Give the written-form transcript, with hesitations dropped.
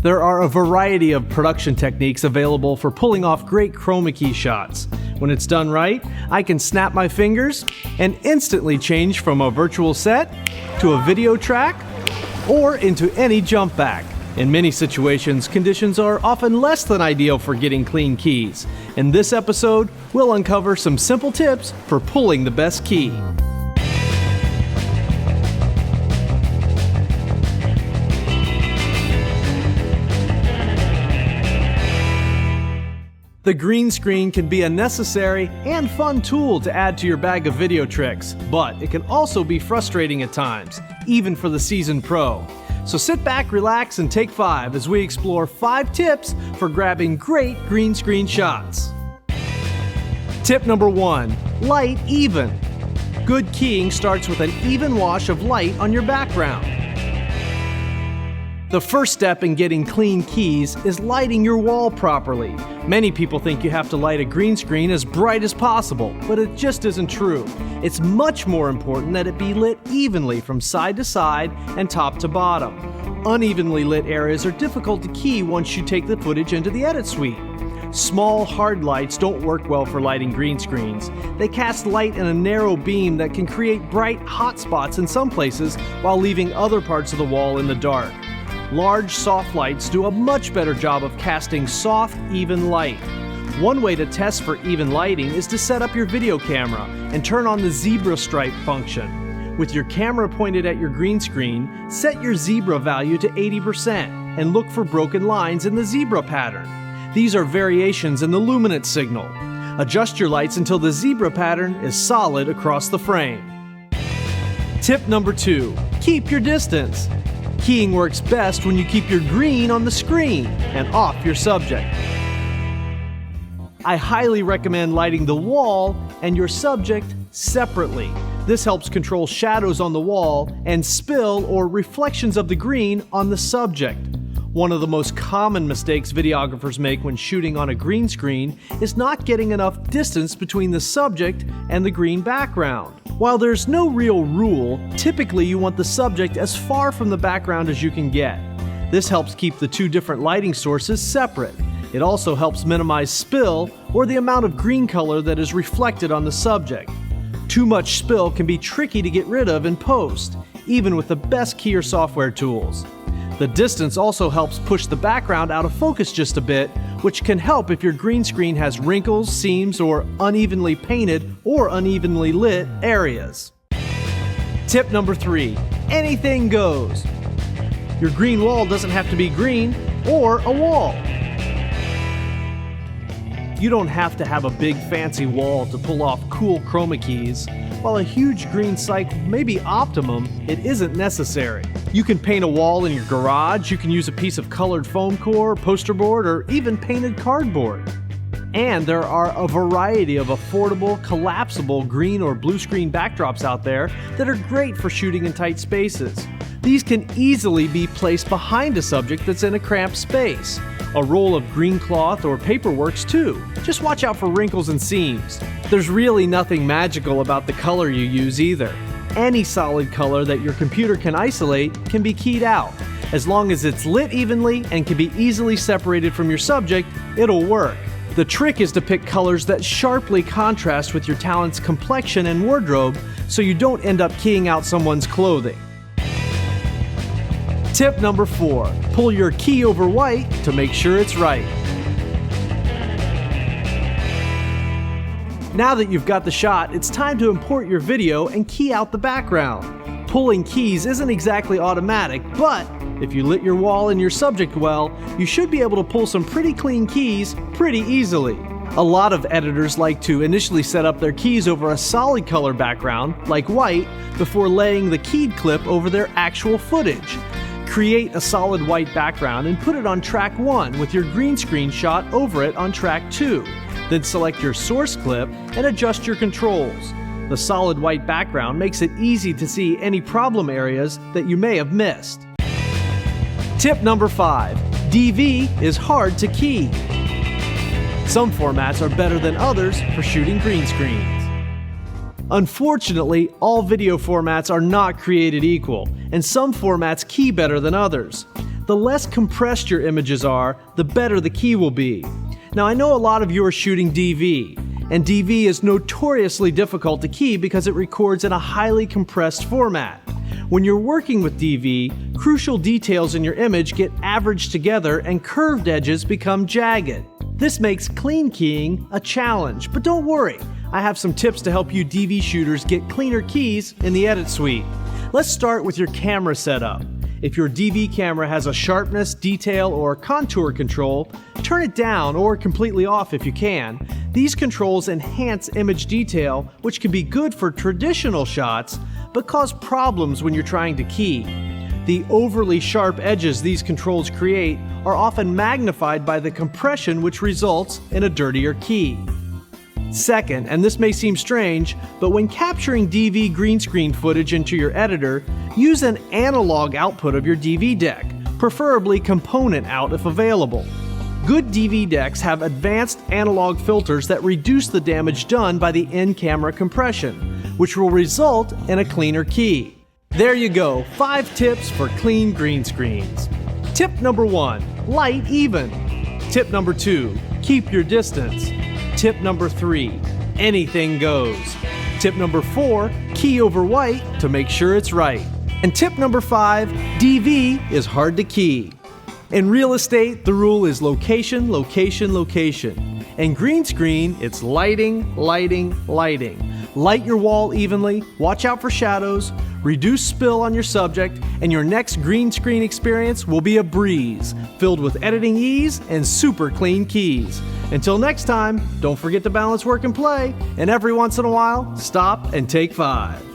There are a variety of production techniques available for pulling off great chroma key shots. When it's done right, I can snap my fingers and instantly change from a virtual set to a video track or into any jump back. In many situations, conditions are often less than ideal for getting clean keys. In this episode, we'll uncover some simple tips for pulling the best key. The green screen can be a necessary and fun tool to add to your bag of video tricks, but it can also be frustrating at times, even for the seasoned pro. So sit back, relax, and take 5 as we explore 5 tips for grabbing great green screen shots. Tip number 1, light even. Good keying starts with an even wash of light on your background. The first step in getting clean keys is lighting your wall properly. Many people think you have to light a green screen as bright as possible, but it just isn't true. It's much more important that it be lit evenly from side to side and top to bottom. Unevenly lit areas are difficult to key once you take the footage into the edit suite. Small, hard lights don't work well for lighting green screens. They cast light in a narrow beam that can create bright, hot spots in some places while leaving other parts of the wall in the dark. Large, soft lights do a much better job of casting soft, even light. One way to test for even lighting is to set up your video camera and turn on the zebra stripe function. With your camera pointed at your green screen, set your zebra value to 80% and look for broken lines in the zebra pattern. These are variations in the luminance signal. Adjust your lights until the zebra pattern is solid across the frame. Tip number 2, keep your distance. Keying works best when you keep your green on the screen and off your subject. I highly recommend lighting the wall and your subject separately. This helps control shadows on the wall and spill or reflections of the green on the subject. One of the most common mistakes videographers make when shooting on a green screen is not getting enough distance between the subject and the green background. While there's no real rule, typically you want the subject as far from the background as you can get. This helps keep the two different lighting sources separate. It also helps minimize spill or the amount of green color that is reflected on the subject. Too much spill can be tricky to get rid of in post, even with the best keyer software tools. The distance also helps push the background out of focus just a bit, which can help if your green screen has wrinkles, seams, or unevenly painted or unevenly lit areas. Tip number 3, anything goes. Your green wall doesn't have to be green or a wall. You don't have to have a big fancy wall to pull off cool chroma keys. While a huge green cycle may be optimum, it isn't necessary. You can paint a wall in your garage, you can use a piece of colored foam core, poster board, or even painted cardboard. And there are a variety of affordable, collapsible green or blue screen backdrops out there that are great for shooting in tight spaces. These can easily be placed behind a subject that's in a cramped space. A roll of green cloth or paper works too. Just watch out for wrinkles and seams. There's really nothing magical about the color you use either. Any solid color that your computer can isolate can be keyed out. As long as it's lit evenly and can be easily separated from your subject, it'll work. The trick is to pick colors that sharply contrast with your talent's complexion and wardrobe so you don't end up keying out someone's clothing. Tip number 4, pull your key over white to make sure it's right. Now that you've got the shot, it's time to import your video and key out the background. Pulling keys isn't exactly automatic, but if you lit your wall and your subject well, you should be able to pull some pretty clean keys pretty easily. A lot of editors like to initially set up their keys over a solid color background, like white, before laying the keyed clip over their actual footage. Create a solid white background and put it on track 1 with your green screen shot over it on track 2. Then select your source clip and adjust your controls. The solid white background makes it easy to see any problem areas that you may have missed. Tip number 5, DV is hard to key. Some formats are better than others for shooting green screens. Unfortunately, all video formats are not created equal, and some formats key better than others. The less compressed your images are, the better the key will be. Now, I know a lot of you are shooting DV, and DV is notoriously difficult to key because it records in a highly compressed format. When you're working with DV, crucial details in your image get averaged together and curved edges become jagged. This makes clean keying a challenge, but don't worry, I have some tips to help you DV shooters get cleaner keys in the Edit Suite. Let's start with your camera setup. If your DV camera has a sharpness, detail, or contour control, turn it down or completely off if you can. These controls enhance image detail, which can be good for traditional shots, but cause problems when you're trying to key. The overly sharp edges these controls create are often magnified by the compression, which results in a dirtier key. Second, and this may seem strange, but when capturing DV green screen footage into your editor, use an analog output of your DV deck, preferably component out if available. Good DV decks have advanced analog filters that reduce the damage done by the in-camera compression, which will result in a cleaner key. There you go, 5 tips for clean green screens. Tip number 1, light even. Tip number 2, keep your distance. Tip number 3, anything goes. Tip number 4, key over white to make sure it's right. And tip number 5, DV is hard to key. In real estate, the rule is location, location, location. In green screen, it's lighting, lighting, lighting. Light your wall evenly, watch out for shadows, reduce spill on your subject, and your next green screen experience will be a breeze, filled with editing ease and super clean keys. Until next time, don't forget to balance work and play, and every once in a while, stop and take 5.